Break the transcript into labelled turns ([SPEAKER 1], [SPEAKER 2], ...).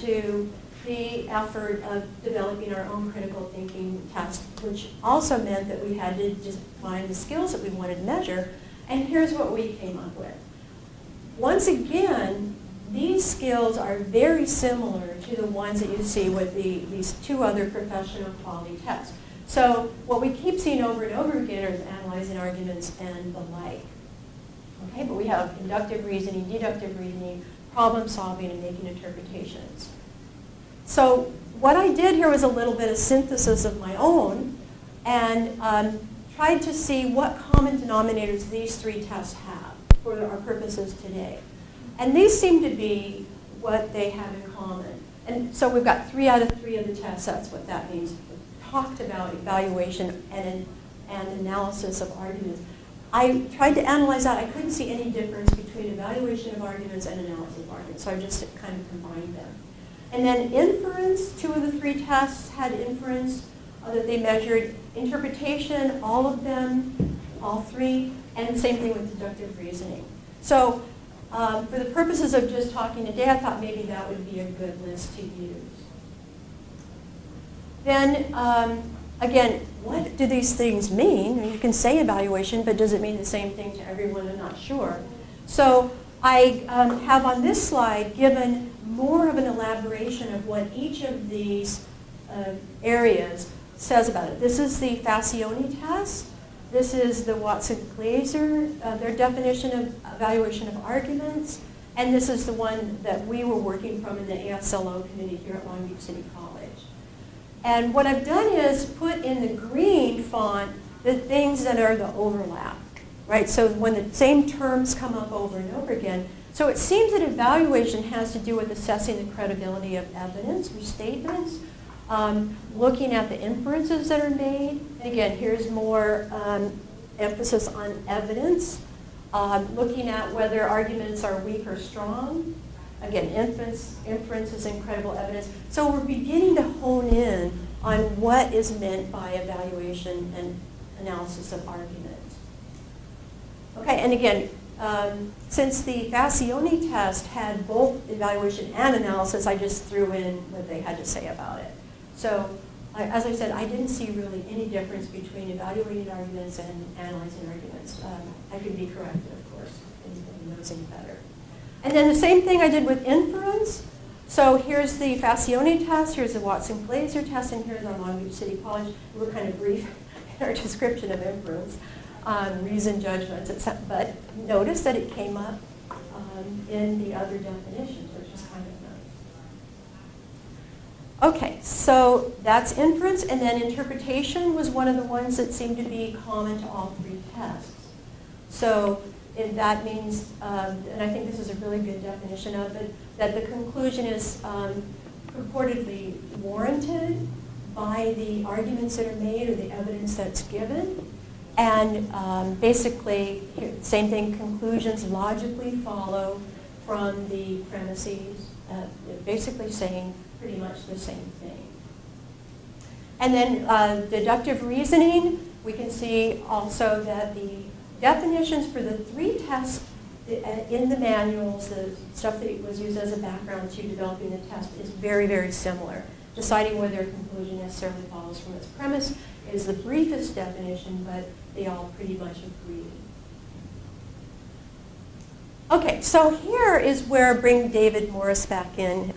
[SPEAKER 1] to the effort of developing our own critical thinking test, which also meant that we had to just find the skills that we wanted to measure. And here's what we came up with. Once again, these skills are very similar to the ones that you see with these two other professional quality tests. So what we keep seeing over and over again is analyzing arguments and the like. Okay, but we have inductive reasoning, deductive reasoning, problem solving, and making interpretations. So what I did here was a little bit of synthesis of my own and tried to see what common denominators these three tests have for our purposes today. And these seem to be what they have in common. And so we've got 3 out of 3 of the tests. That's what that means. We talked about evaluation and analysis of arguments. I tried to analyze that. I couldn't see any difference between evaluation of arguments and analysis of arguments. So I just kind of combined them. And then inference, 2 of the 3 tests had inference that they measured. Interpretation, all of them, all 3, and the same thing with deductive reasoning. So for the purposes of just talking today, I thought maybe that would be a good list to use. Then, again, what do these things mean? You can say evaluation, but does it mean the same thing to everyone? I'm not sure. So I have on this slide given more of an elaboration of what each of these areas says about it. This is the Facioni test. This is the Watson-Glaser, their definition of evaluation of arguments. And this is the one that we were working from in the ASLO committee here at Long Beach City College. And what I've done is put in the green font the things that are the overlap, right? So when the same terms come up over and over again. So it seems that evaluation has to do with assessing the credibility of evidence or statements, looking at the inferences that are made. And again, here's more emphasis on evidence, looking at whether arguments are weak or strong. Again, inferences and credible evidence. So we're beginning to hone in on what is meant by evaluation and analysis of arguments. Okay, and again, since the Facioni test had both evaluation and analysis, I just threw in what they had to say about it. So, as I said, I didn't see really any difference between evaluating arguments and analyzing arguments. I could be corrected, of course, if anybody knows any better. And then the same thing I did with inference. So here's the Facioni test, here's the Watson-Glaser test, and here's our Long Beach City College. We were kind of brief in our description of inference. Reason, judgments, etc. But notice that it came up in the other definitions, which is kind of nice. Okay, so that's inference, and then interpretation was one of the ones that seemed to be common to all 3 tests. So that means, and I think this is a really good definition of it, that the conclusion is purportedly warranted by the arguments that are made or the evidence that's given. And basically, same thing, conclusions logically follow from the premises, basically saying pretty much the same thing. And then deductive reasoning, we can see also that the definitions for the 3 tests in the manuals, the stuff that was used as a background to developing the test, is very, very similar. Deciding whether a conclusion necessarily follows from its premise is the briefest definition, but they all pretty much agree. Okay, so here is where I bring David Morris back in.